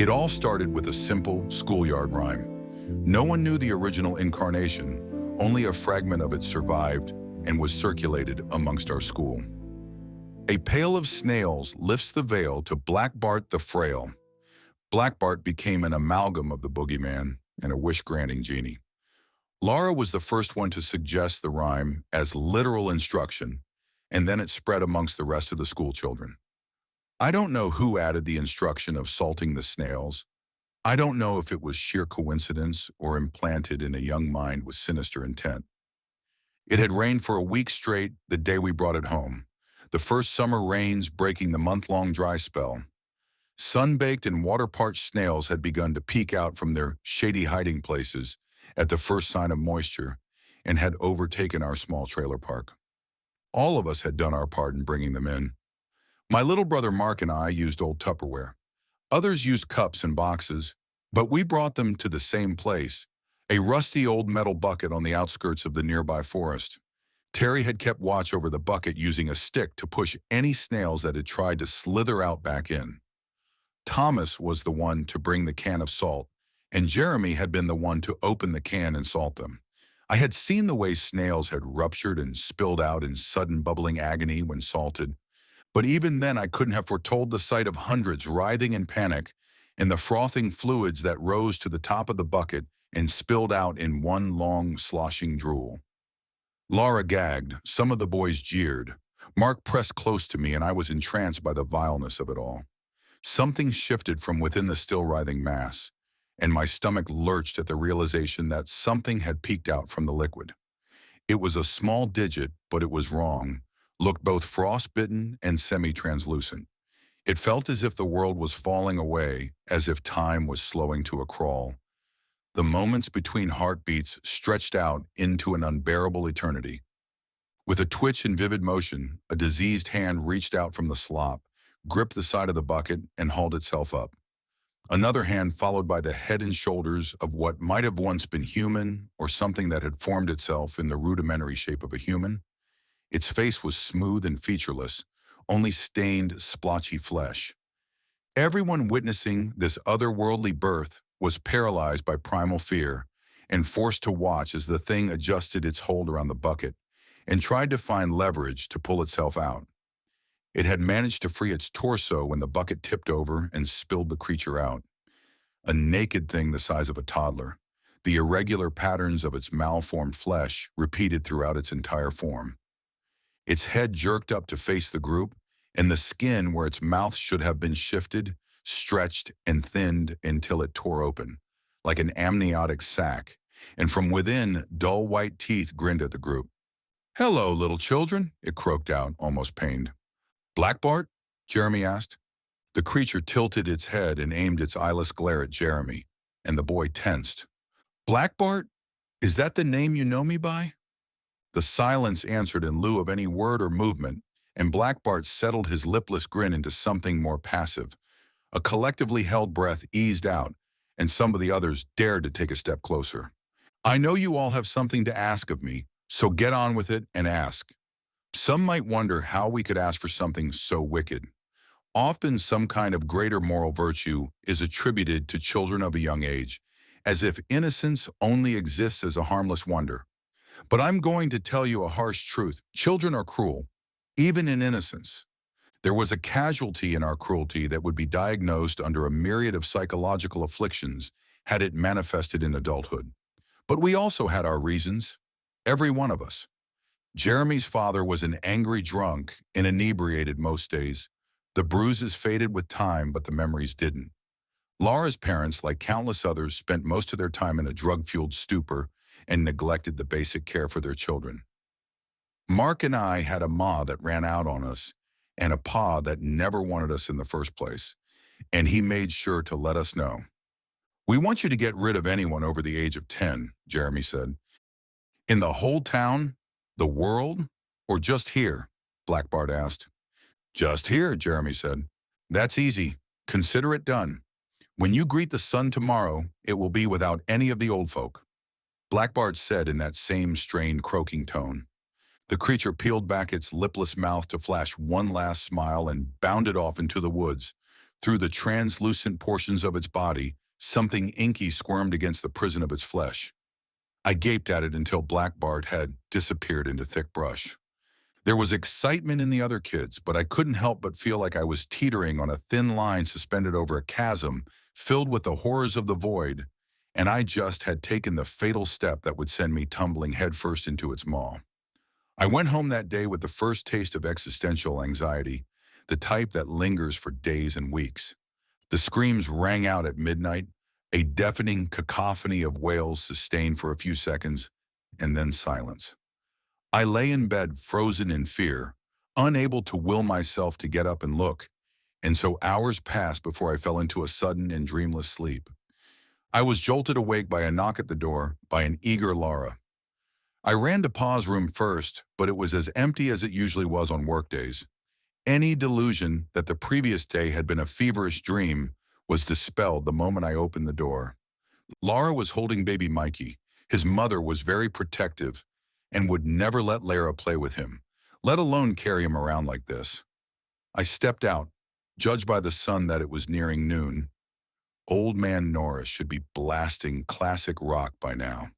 It all started with a simple schoolyard rhyme. No one knew the original incarnation, only a fragment of it survived and was circulated amongst our school. A pail of snails lifts the veil to Blackbart the Frail. Blackbart became an amalgam of the boogeyman and a wish-granting genie. Laura was the first one to suggest the rhyme as literal instruction, and then it spread amongst the rest of the school children. I don't know who added the instruction of salting the snails. I don't know if it was sheer coincidence or implanted in a young mind with sinister intent. It had rained for a week straight the day we brought it home, the first summer rains breaking the month-long dry spell. Sun-baked and water-parched snails had begun to peek out from their shady hiding places at the first sign of moisture and had overtaken our small trailer park. All of us had done our part in bringing them in. My little brother Mark and I used old Tupperware. Others used cups and boxes, but we brought them to the same place, a rusty old metal bucket on the outskirts of the nearby forest. Terry had kept watch over the bucket using a stick to push any snails that had tried to slither out back in. Thomas was the one to bring the can of salt, and Jeremy had been the one to open the can and salt them. I had seen the way snails had ruptured and spilled out in sudden bubbling agony when salted, but even then I couldn't have foretold the sight of hundreds writhing in panic and the frothing fluids that rose to the top of the bucket and spilled out in one long, sloshing drool. Laura gagged, some of the boys jeered. Mark pressed close to me and I was entranced by the vileness of it all. Something shifted from within the still writhing mass, and my stomach lurched at the realization that something had peeked out from the liquid. It was a small digit, but it was wrong, looked both frostbitten and semi-translucent. It felt as if the world was falling away, as if time was slowing to a crawl. The moments between heartbeats stretched out into an unbearable eternity. With a twitch and vivid motion, a diseased hand reached out from the slop, gripped the side of the bucket, and hauled itself up. Another hand followed by the head and shoulders of what might have once been human or something that had formed itself in the rudimentary shape of a human. Its face was smooth and featureless, only stained, splotchy flesh. Everyone witnessing this otherworldly birth was paralyzed by primal fear and forced to watch as the thing adjusted its hold around the bucket and tried to find leverage to pull itself out. It had managed to free its torso when the bucket tipped over and spilled the creature out. A naked thing the size of a toddler, the irregular patterns of its malformed flesh repeated throughout its entire form. Its head jerked up to face the group, and the skin where its mouth should have been shifted, stretched and thinned until it tore open, like an amniotic sac, and from within, dull white teeth grinned at the group. "Hello, little children," it croaked out, almost pained. "Blackbart?" Jeremy asked. The creature tilted its head and aimed its eyeless glare at Jeremy, and the boy tensed. "Blackbart? Is that the name you know me by?" The silence answered in lieu of any word or movement, and Blackbart settled his lipless grin into something more passive. A collectively held breath eased out, and some of the others dared to take a step closer. "I know you all have something to ask of me, so get on with it and ask." Some might wonder how we could ask for something so wicked. Often some kind of greater moral virtue is attributed to children of a young age, as if innocence only exists as a harmless wonder. But I'm going to tell you a harsh truth. Children are cruel, even in innocence. There was a casualty in our cruelty that would be diagnosed under a myriad of psychological afflictions had it manifested in adulthood. But we also had our reasons, every one of us. Jeremy's father was an angry drunk and inebriated most days. The bruises faded with time, but the memories didn't. Laura's parents, like countless others, spent most of their time in a drug-fueled stupor and neglected the basic care for their children. Mark and I had a ma that ran out on us and a pa that never wanted us in the first place, and he made sure to let us know. "We want you to get rid of anyone over the age of 10, Jeremy said. "In the whole town? The world? Or just here?" Blackbart asked. "Just here," Jeremy said. "That's easy. Consider it done. When you greet the sun tomorrow, it will be without any of the old folk," Blackbart said in that same strained, croaking tone. The creature peeled back its lipless mouth to flash one last smile and bounded off into the woods, Through the translucent portions of its body, something inky squirmed against the prison of its flesh. I gaped at it until Blackbart had disappeared into thick brush. There was excitement in the other kids, but I couldn't help but feel like I was teetering on a thin line suspended over a chasm filled with the horrors of the void, and I just had taken the fatal step that would send me tumbling headfirst into its maw. I went home that day with the first taste of existential anxiety, the type that lingers for days and weeks. The screams rang out at midnight, a deafening cacophony of wails sustained for a few seconds, and then silence. I lay in bed frozen in fear, unable to will myself to get up and look, and so hours passed before I fell into a sudden and dreamless sleep. I was jolted awake by a knock at the door, by an eager Laura. I ran to Pa's room first, but it was as empty as it usually was on workdays. Any delusion that the previous day had been a feverish dream was dispelled the moment I opened the door. Laura was holding baby Mikey. His mother was very protective and would never let Lara play with him, let alone carry him around like this. I stepped out, judged by the sun that it was nearing noon. Old Man Norris should be blasting classic rock by now,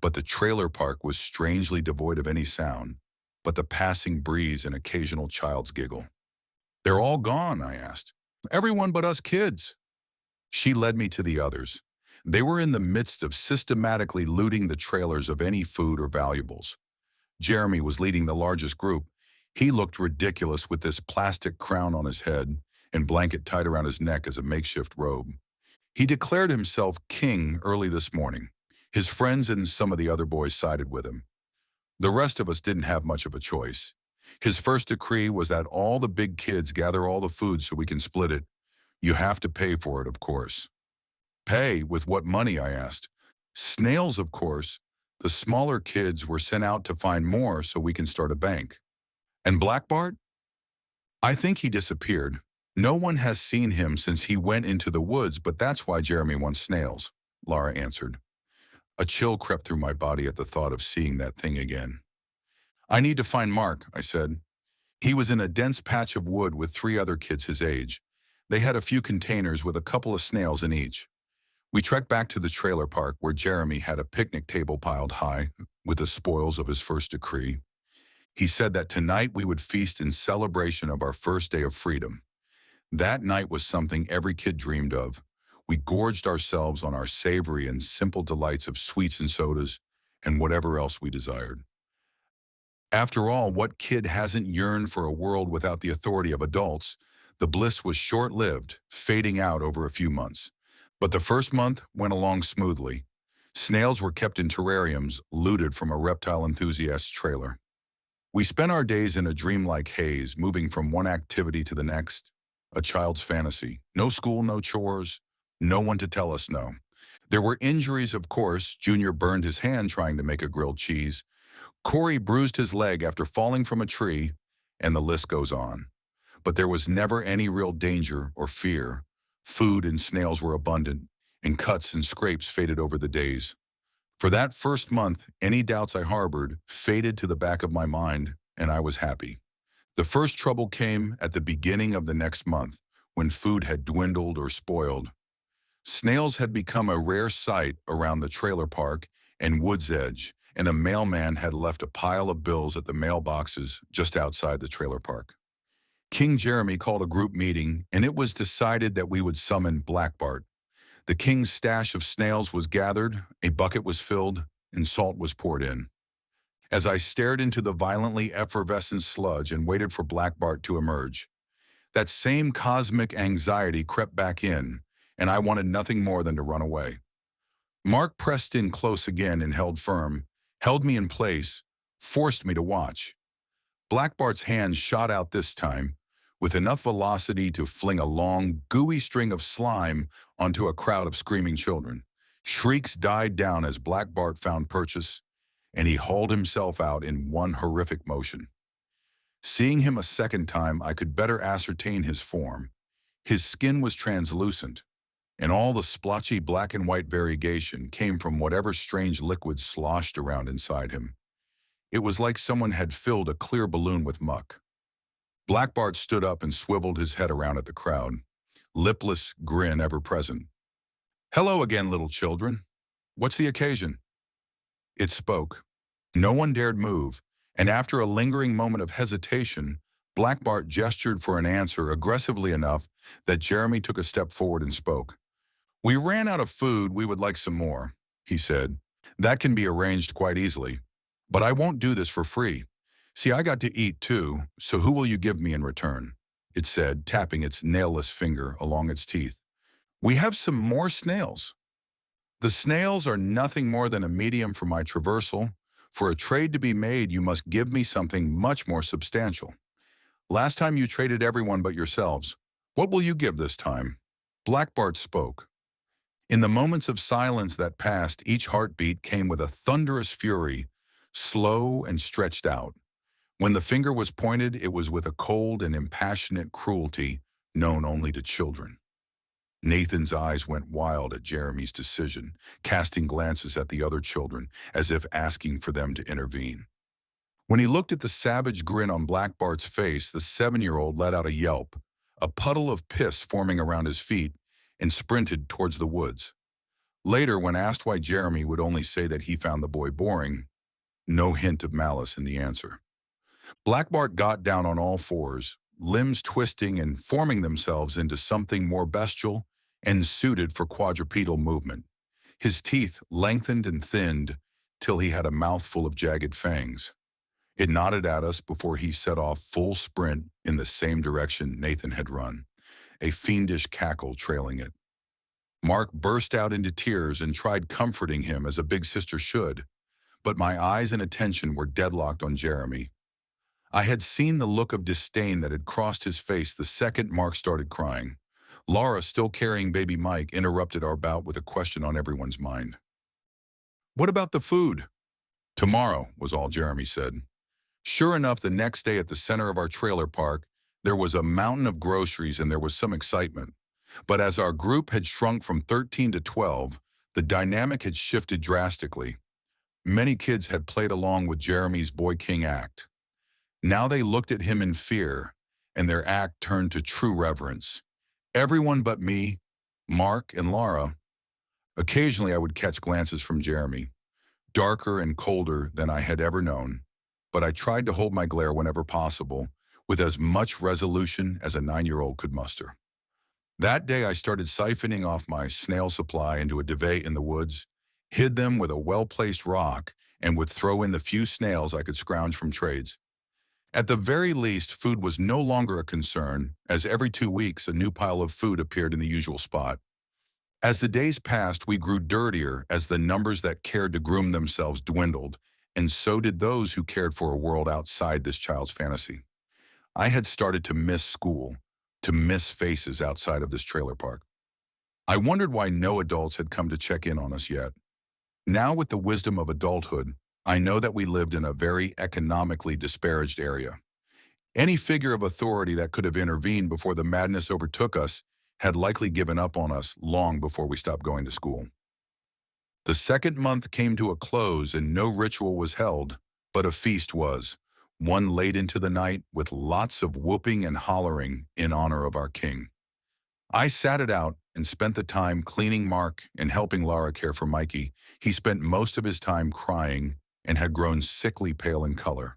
but the trailer park was strangely devoid of any sound, but the passing breeze and occasional child's giggle. "They're all gone," I asked. "Everyone but us kids." She led me to the others. They were in the midst of systematically looting the trailers of any food or valuables. Jeremy was leading the largest group. He looked ridiculous with this plastic crown on his head and blanket tied around his neck as a makeshift robe. He declared himself king early this morning. His friends and some of the other boys sided with him. The rest of us didn't have much of a choice. His first decree was that all the big kids gather all the food so we can split it. You have to pay for it, of course. "Pay? With what money?" I asked. "Snails, of course. The smaller kids were sent out to find more so we can start a bank." "And Blackbart?" "I think he disappeared. No one has seen him since he went into the woods, but that's why Jeremy wants Snails," Laura answered. A chill crept through my body at the thought of seeing that thing again. "I need to find Mark," I said. He was in a dense patch of wood with 3 other kids his age. They had a few containers with a couple of snails in each. We trekked back to the trailer park where Jeremy had a picnic table piled high with the spoils of his first decree. He said that tonight we would feast in celebration of our first day of freedom. That night was something every kid dreamed of. We gorged ourselves on our savory and simple delights of sweets and sodas and whatever else we desired. After all, what kid hasn't yearned for a world without the authority of adults? The bliss was short-lived, fading out over a few months. But the first month went along smoothly. Snails were kept in terrariums, looted from a reptile enthusiast's trailer. We spent our days in a dreamlike haze, moving from one activity to the next. A child's fantasy. No school, no chores, no one to tell us no. There were injuries, of course. Junior burned his hand trying to make a grilled cheese. Corey bruised his leg after falling from a tree, and the list goes on. But there was never any real danger or fear. Food and snails were abundant, and cuts and scrapes faded over the days. For that first month, any doubts I harbored faded to the back of my mind, and I was happy. The first trouble came at the beginning of the next month, when food had dwindled or spoiled. Snails had become a rare sight around the trailer park and wood's edge, and a mailman had left a pile of bills at the mailboxes just outside the trailer park. King Jeremy called a group meeting, and it was decided that we would summon Blackbart. The king's stash of snails was gathered, a bucket was filled, and salt was poured in. As I stared into the violently effervescent sludge and waited for Blackbart to emerge, that same cosmic anxiety crept back in, and I wanted nothing more than to run away. Mark pressed in close again and held firm, held me in place, forced me to watch. Blackbart's hand shot out this time, with enough velocity to fling a long, gooey string of slime onto a crowd of screaming children. Shrieks died down as Blackbart found purchase, and he hauled himself out in one horrific motion. Seeing him a second time, I could better ascertain his form. His skin was translucent, and all the splotchy black and white variegation came from whatever strange liquid sloshed around inside him. It was like someone had filled a clear balloon with muck. Blackbart stood up and swiveled his head around at the crowd. lipless grin ever present. "Hello again, little children. What's the occasion?" It spoke. No one dared move, and after a lingering moment of hesitation, Blackbart gestured for an answer aggressively enough that Jeremy took a step forward and spoke. "We ran out of food, we would like some more," he said. "That can be arranged quite easily. But I won't do this for free. See, I got to eat too, so who will you give me in return?" it said, tapping its nailless finger along its teeth. "We have some more snails." "The snails are nothing more than a medium for my traversal. For a trade to be made, you must give me something much more substantial. Last time you traded everyone but yourselves. What will you give this time?" Blackbart spoke. In the moments of silence that passed, each heartbeat came with a thunderous fury, slow and stretched out. When the finger was pointed, it was with a cold and impassionate cruelty known only to children. Nathan's eyes went wild at Jeremy's decision, casting glances at the other children, as if asking for them to intervene. When he looked at the savage grin on Blackbart's face, the 7-year-old let out a yelp, a puddle of piss forming around his feet, and sprinted towards the woods. Later, when asked why Jeremy would only say that he found the boy boring, no hint of malice in the answer. Blackbart got down on all fours, limbs twisting and forming themselves into something more bestial and suited for quadrupedal movement. His teeth lengthened and thinned till he had a mouthful of jagged fangs. It nodded at us before he set off full sprint in the same direction Nathan had run, a fiendish cackle trailing it. Mark burst out into tears and tried comforting him as a big sister should, but my eyes and attention were deadlocked on Jeremy. I had seen the look of disdain that had crossed his face the second Mark started crying. Laura, still carrying baby Mike, interrupted our bout with a question on everyone's mind. "What about the food?" "Tomorrow," was all Jeremy said. Sure enough, the next day at the center of our trailer park, there was a mountain of groceries and there was some excitement. But as our group had shrunk from 13 to 12, the dynamic had shifted drastically. Many kids had played along with Jeremy's Boy King act. Now they looked at him in fear, and their act turned to true reverence. Everyone but me, Mark, and Laura. Occasionally I would catch glances from Jeremy, darker and colder than I had ever known, but I tried to hold my glare whenever possible, with as much resolution as a 9-year-old could muster. That day I started siphoning off my snail supply into a duvet in the woods, hid them with a well-placed rock, and would throw in the few snails I could scrounge from trades. At the very least, food was no longer a concern, as every 2 weeks a new pile of food appeared in the usual spot. As the days passed, we grew dirtier as the numbers that cared to groom themselves dwindled, and so did those who cared for a world outside this child's fantasy. I had started to miss school, to miss faces outside of this trailer park. I wondered why no adults had come to check in on us yet. Now, with the wisdom of adulthood, I know that we lived in a very economically disparaged area. Any figure of authority that could have intervened before the madness overtook us had likely given up on us long before we stopped going to school. The second month came to a close and no ritual was held, but a feast was, one late into the night with lots of whooping and hollering in honor of our king. I sat it out and spent the time cleaning Mark and helping Laura care for Mikey. He spent most of his time crying and had grown sickly pale in color.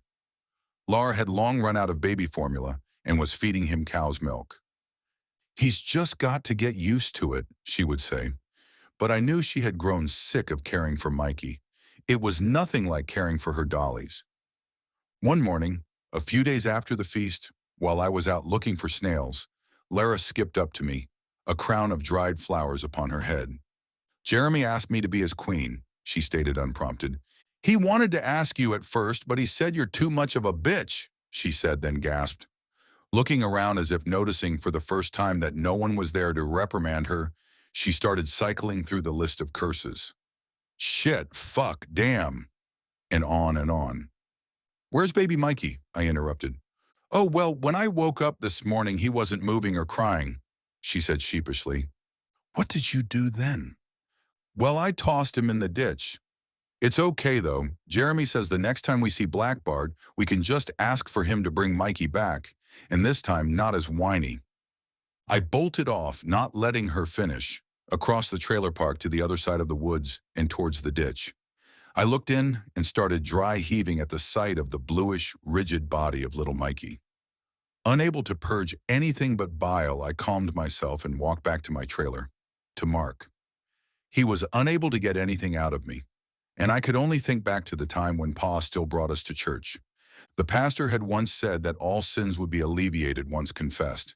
Laura had long run out of baby formula and was feeding him cow's milk. "He's just got to get used to it," she would say. But I knew she had grown sick of caring for Mikey. It was nothing like caring for her dollies. One morning, a few days after the feast, while I was out looking for snails, Lara skipped up to me, a crown of dried flowers upon her head. "Jeremy asked me to be his queen," she stated unprompted. "He wanted to ask you at first, but he said you're too much of a bitch," she said, then gasped. Looking around as if noticing for the first time that no one was there to reprimand her, she started cycling through the list of curses. "Shit, fuck, damn," and on and on. "Where's baby Mikey?" I interrupted. "Oh, well, when I woke up this morning, he wasn't moving or crying," she said sheepishly. "What did you do then?" "Well, I tossed him in the ditch. It's okay, though. Jeremy says the next time we see Blackbart, we can just ask for him to bring Mikey back, and this time not as whiny." I bolted off, not letting her finish, across the trailer park to the other side of the woods and towards the ditch. I looked in and started dry heaving at the sight of the bluish, rigid body of little Mikey. Unable to purge anything but bile, I calmed myself and walked back to my trailer, to Mark. He was unable to get anything out of me, and I could only think back to the time when Pa still brought us to church. The pastor had once said that all sins would be alleviated once confessed,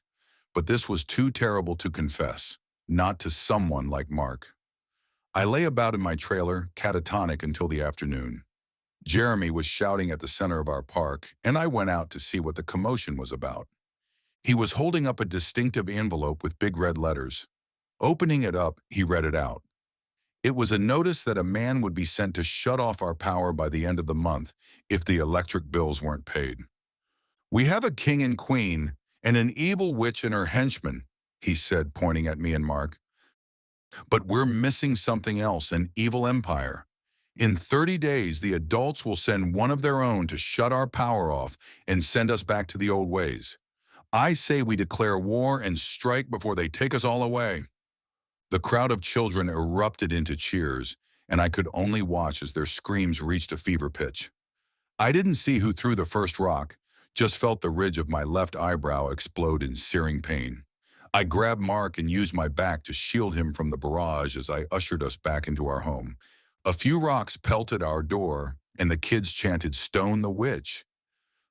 but this was too terrible to confess, not to someone like Mark. I lay about in my trailer, catatonic until the afternoon. Jeremy was shouting at the center of our park, and I went out to see what the commotion was about. He was holding up a distinctive envelope with big red letters. Opening it up, he read it out. It was a notice that a man would be sent to shut off our power by the end of the month if the electric bills weren't paid. "We have a king and queen, and an evil witch and her henchmen," he said, pointing at me and Mark. "But we're missing something else, an evil empire. In 30 days, the adults will send one of their own to shut our power off and send us back to the old ways. I say we declare war and strike before they take us all away." The crowd of children erupted into cheers, and I could only watch as their screams reached a fever pitch. I didn't see who threw the first rock, just felt the ridge of my left eyebrow explode in searing pain. I grabbed Mark and used my back to shield him from the barrage as I ushered us back into our home. A few rocks pelted our door, and the kids chanted, "Stone the witch."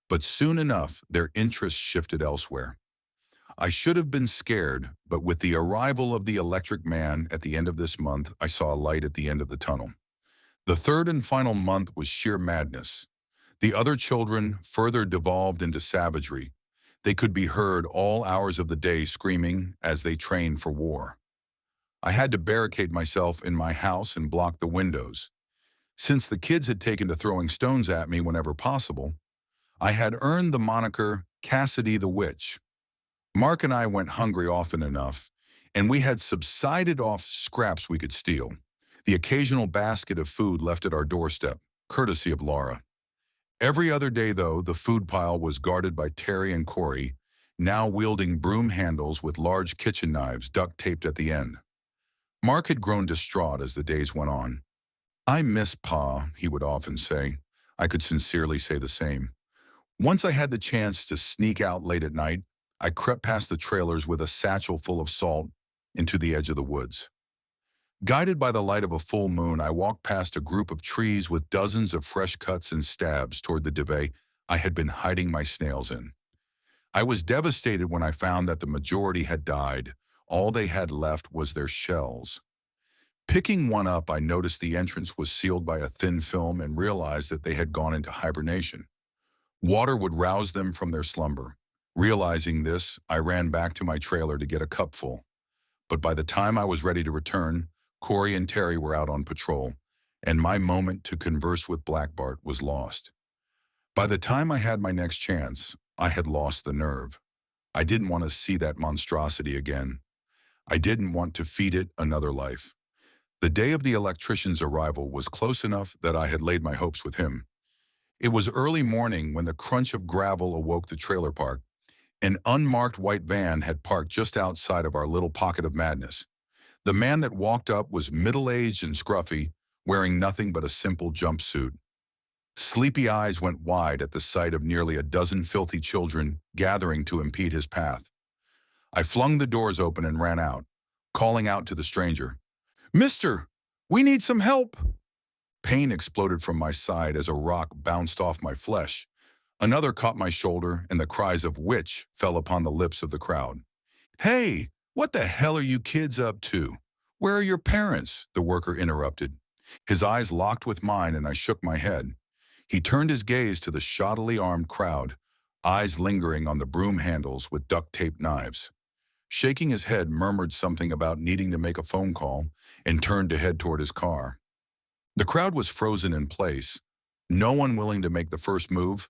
But soon enough, their interest shifted elsewhere. I should have been scared, but with the arrival of the electric man at the end of this month, I saw a light at the end of the tunnel. The third and final month was sheer madness. The other children further devolved into savagery. They could be heard all hours of the day screaming as they trained for war. I had to barricade myself in my house and block the windows. Since the kids had taken to throwing stones at me whenever possible, I had earned the moniker Cassidy the Witch. Mark and I went hungry often enough, and we had subsided off scraps we could steal, the occasional basket of food left at our doorstep, courtesy of Laura. Every other day, though, the food pile was guarded by Terry and Corey, now wielding broom handles with large kitchen knives duct-taped at the end. Mark had grown distraught as the days went on. "I miss Pa," he would often say. I could sincerely say the same. Once I had the chance to sneak out late at night, I crept past the trailers with a satchel full of salt into the edge of the woods. Guided by the light of a full moon, I walked past a group of trees with dozens of fresh cuts and stabs toward the duvet I had been hiding my snails in. I was devastated when I found that the majority had died. All they had left was their shells. Picking one up, I noticed the entrance was sealed by a thin film and realized that they had gone into hibernation. Water would rouse them from their slumber. Realizing this, I ran back to my trailer to get a cupful. But by the time I was ready to return, Corey and Terry were out on patrol, and my moment to converse with Blackbart was lost. By the time I had my next chance, I had lost the nerve. I didn't want to see that monstrosity again. I didn't want to feed it another life. The day of the electrician's arrival was close enough that I had laid my hopes with him. It was early morning when the crunch of gravel awoke the trailer park. An unmarked white van had parked just outside of our little pocket of madness. The man that walked up was middle-aged and scruffy, wearing nothing but a simple jumpsuit. Sleepy eyes went wide at the sight of nearly a dozen filthy children gathering to impede his path. I flung the doors open and ran out, calling out to the stranger, "Mister, we need some help!" Pain exploded from my side as a rock bounced off my flesh. Another caught my shoulder, and the cries of "witch" fell upon the lips of the crowd. "Hey, what the hell are you kids up to? Where are your parents?" the worker interrupted. His eyes locked with mine, and I shook my head. He turned his gaze to the shoddily armed crowd, eyes lingering on the broom handles with duct-taped knives. Shaking his head, murmured something about needing to make a phone call, and turned to head toward his car. The crowd was frozen in place, no one willing to make the first move,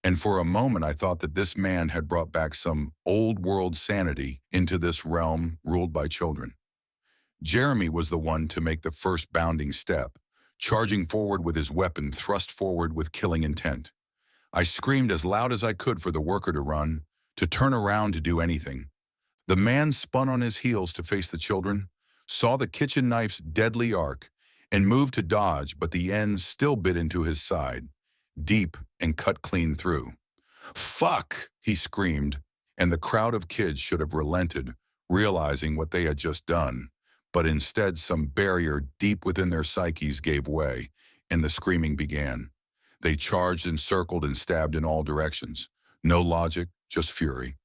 and for a moment I thought that this man had brought back some old-world sanity into this realm ruled by children. Jeremy was the one to make the first bounding step, charging forward with his weapon thrust forward with killing intent. I screamed as loud as I could for the worker to run, to turn around, to do anything. The man spun on his heels to face the children, saw the kitchen knife's deadly arc, and moved to dodge, but the end still bit into his side, deep and cut clean through. "Fuck!" he screamed, and the crowd of kids should have relented, realizing what they had just done. But instead, some barrier deep within their psyches gave way, and the screaming began. They charged and circled and stabbed in all directions. No logic, just fury.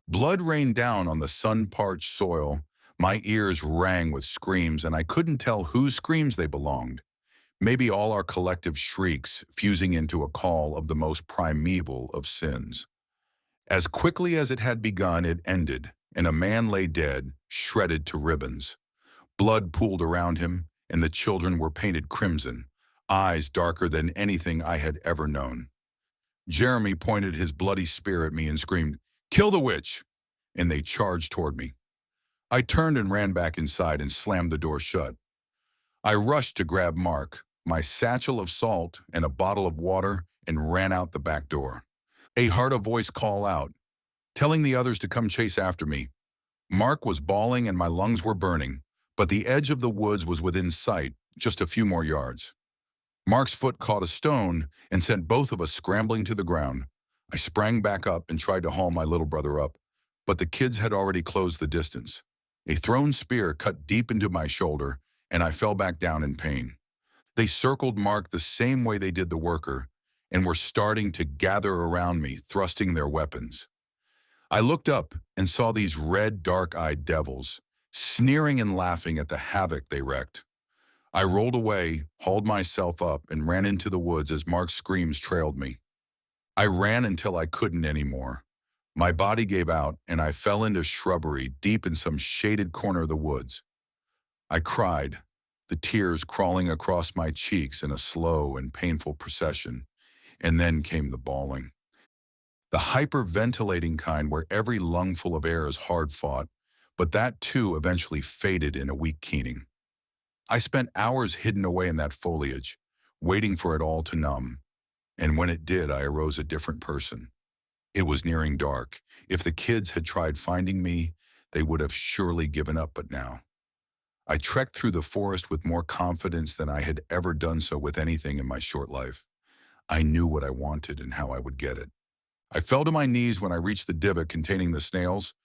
Blood rained down on the sun-parched soil. My ears rang with screams, and I couldn't tell whose screams they belonged. Maybe all our collective shrieks fusing into a call of the most primeval of sins. As quickly as it had begun, it ended, and a man lay dead, shredded to ribbons. Blood pooled around him, and the children were painted crimson, eyes darker than anything I had ever known. Jeremy pointed his bloody spear at me and screamed, "Kill the witch!" And they charged toward me. I turned and ran back inside and slammed the door shut. I rushed to grab Mark, my satchel of salt and a bottle of water, and ran out the back door. I heard a voice call out, telling the others to come chase after me. Mark was bawling and my lungs were burning, but the edge of the woods was within sight, just a few more yards. Mark's foot caught a stone and sent both of us scrambling to the ground. I sprang back up and tried to haul my little brother up, but the kids had already closed the distance. A thrown spear cut deep into my shoulder, and I fell back down in pain. They circled Mark the same way they did the worker, and were starting to gather around me, thrusting their weapons. I looked up and saw these red, dark-eyed devils, sneering and laughing at the havoc they wreaked. I rolled away, hauled myself up, and ran into the woods as Mark's screams trailed me. I ran until I couldn't anymore. My body gave out, and I fell into shrubbery deep in some shaded corner of the woods. I cried, the tears crawling across my cheeks in a slow and painful procession, and then came the bawling. The hyperventilating kind where every lungful of air is hard-fought, but that too eventually faded in a weak keening. I spent hours hidden away in that foliage, waiting for it all to numb, and when it did, I arose a different person. It was nearing dark. If the kids had tried finding me, they would have surely given up, but now. I trekked through the forest with more confidence than I had ever done so with anything in my short life. I knew what I wanted and how I would get it. I fell to my knees when I reached the divot containing the snails.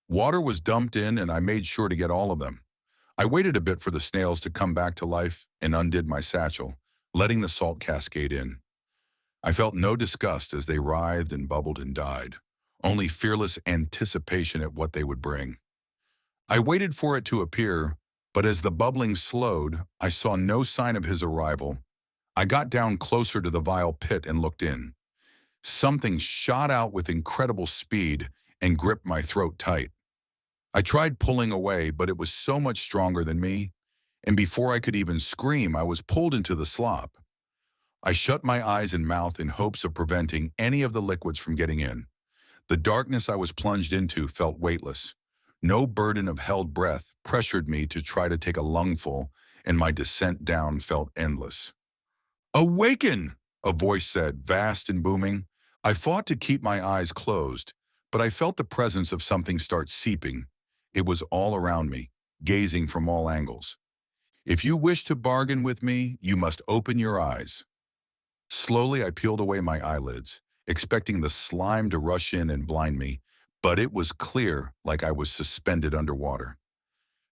Water was dumped in, and I made sure to get all of them. I waited a bit for the snails to come back to life and undid my satchel, letting the salt cascade in. I felt no disgust as they writhed and bubbled and died, only fearless anticipation at what they would bring. I waited for it to appear, but as the bubbling slowed, I saw no sign of his arrival. I got down closer to the vile pit and looked in. Something shot out with incredible speed and gripped my throat tight. I tried pulling away, but it was so much stronger than me, and before I could even scream, I was pulled into the slop. I shut my eyes and mouth in hopes of preventing any of the liquids from getting in. The darkness I was plunged into felt weightless. No burden of held breath pressured me to try to take a lungful, and my descent down felt endless. "Awaken!" a voice said, vast and booming. I fought to keep my eyes closed, but I felt the presence of something start seeping. It was all around me, gazing from all angles. "If you wish to bargain with me, you must open your eyes." Slowly, I peeled away my eyelids, expecting the slime to rush in and blind me, but it was clear, like I was suspended underwater.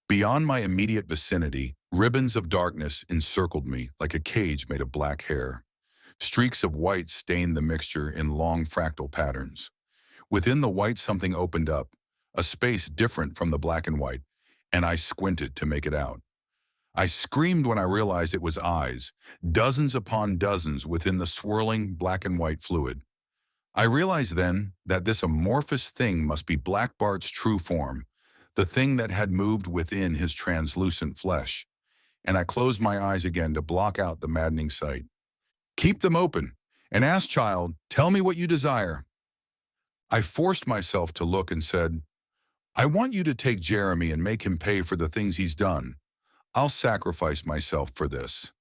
Beyond my immediate vicinity, ribbons of darkness encircled me like a cage made of black hair. Streaks of white stained the mixture in long fractal patterns. Within the white, something opened up, a space different from the black and white, and I squinted to make it out. I screamed when I realized it was eyes, dozens upon dozens within the swirling black and white fluid. I realized then that this amorphous thing must be Blackbart's true form, the thing that had moved within his translucent flesh, and I closed my eyes again to block out the maddening sight. "Keep them open, and ask, child, tell me what you desire." I forced myself to look and said, "I want you to take Jeremy and make him pay for the things he's done. I'll sacrifice myself for this."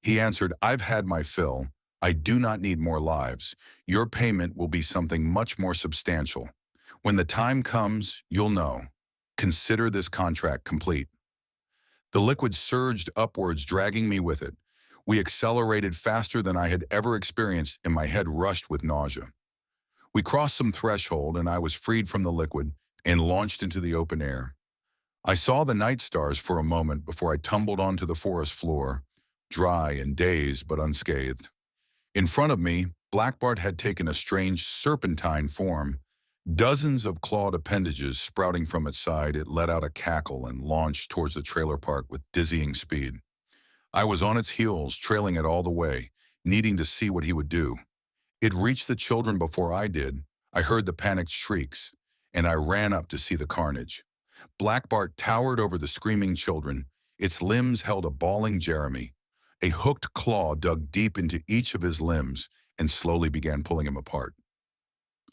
He answered, "I've had my fill. I do not need more lives. Your payment will be something much more substantial. When the time comes, you'll know. Consider this contract complete. The liquid surged upwards, dragging me with it. We accelerated faster than I had ever experienced, and my head rushed with nausea. We crossed some threshold, and I was freed from the liquid and launched into the open air. I saw the night stars for a moment before I tumbled onto the forest floor, dry and dazed but unscathed. In front of me, Blackbart had taken a strange serpentine form. Dozens of clawed appendages sprouting from its side, it let out a cackle and launched towards the trailer park with dizzying speed. I was on its heels, trailing it all the way, needing to see what he would do. It reached the children before I did. I heard the panicked shrieks, and I ran up to see the carnage. Blackbart towered over the screaming children. Its limbs held a bawling Jeremy. A hooked claw dug deep into each of his limbs and slowly began pulling him apart.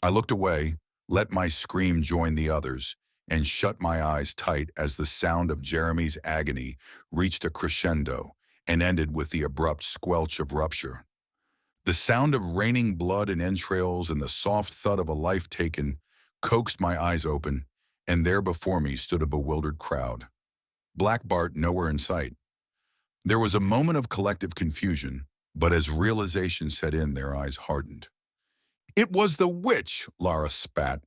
I looked away, let my scream join the others, and shut my eyes tight as the sound of Jeremy's agony reached a crescendo and ended with the abrupt squelch of rupture. The sound of raining blood and entrails and the soft thud of a life taken coaxed my eyes open, and there before me stood a bewildered crowd. Blackbart nowhere in sight. There was a moment of collective confusion, but as realization set in, their eyes hardened. "It was the witch!" Lara spat,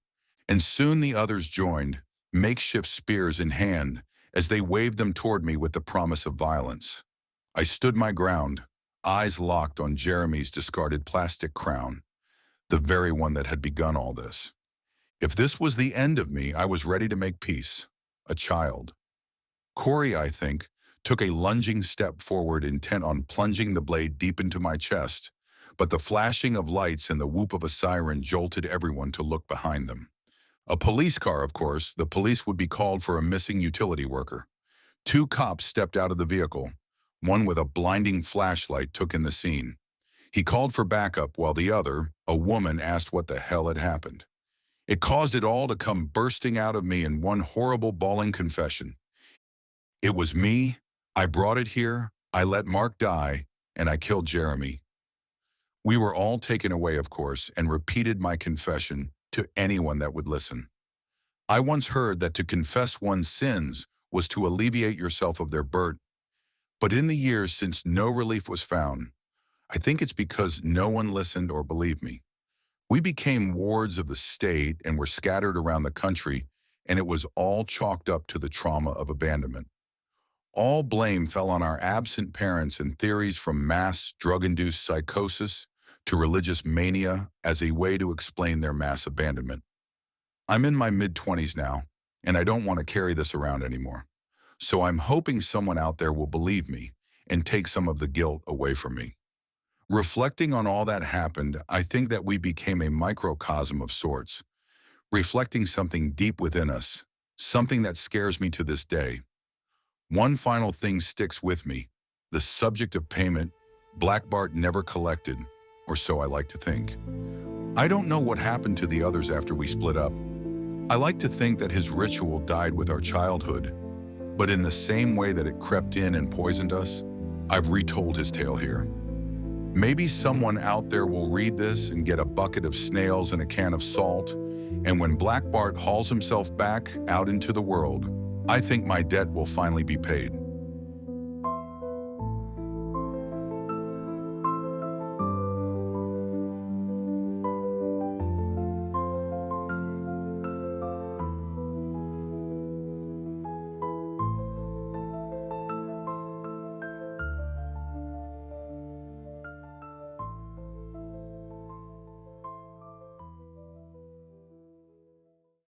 and soon the others joined, makeshift spears in hand, as they waved them toward me with the promise of violence. I stood my ground, eyes locked on Jeremy's discarded plastic crown, the very one that had begun all this. If this was the end of me, I was ready to make peace. A child. Corey, I think, took a lunging step forward, intent on plunging the blade deep into my chest, but the flashing of lights and the whoop of a siren jolted everyone to look behind them. A police car, of course. The police would be called for a missing utility worker. 2 cops stepped out of the vehicle. One with a blinding flashlight took in the scene. He called for backup while the other, a woman, asked what the hell had happened. It caused it all to come bursting out of me in one horrible bawling confession. It was me. I brought it here. I let Mark die, and I killed Jeremy. We were all taken away, of course, and repeated my confession to anyone that would listen. I once heard that to confess one's sins was to alleviate yourself of their burden. But in the years since no relief was found, I think it's because no one listened or believed me. We became wards of the state and were scattered around the country, and it was all chalked up to the trauma of abandonment. All blame fell on our absent parents, and theories from mass drug-induced psychosis to religious mania as a way to explain their mass abandonment. I'm in my mid-20s now, and I don't want to carry this around anymore. So I'm hoping someone out there will believe me and take some of the guilt away from me. Reflecting on all that happened, I think that we became a microcosm of sorts, reflecting something deep within us, something that scares me to this day. One final thing sticks with me: the subject of payment. Blackbart never collected, or so I like to think. I don't know what happened to the others after we split up. I like to think that his ritual died with our childhood, but in the same way that it crept in and poisoned us, I've retold his tale here. Maybe someone out there will read this and get a bucket of snails and a can of salt, and when Blackbart hauls himself back out into the world, I think my debt will finally be paid.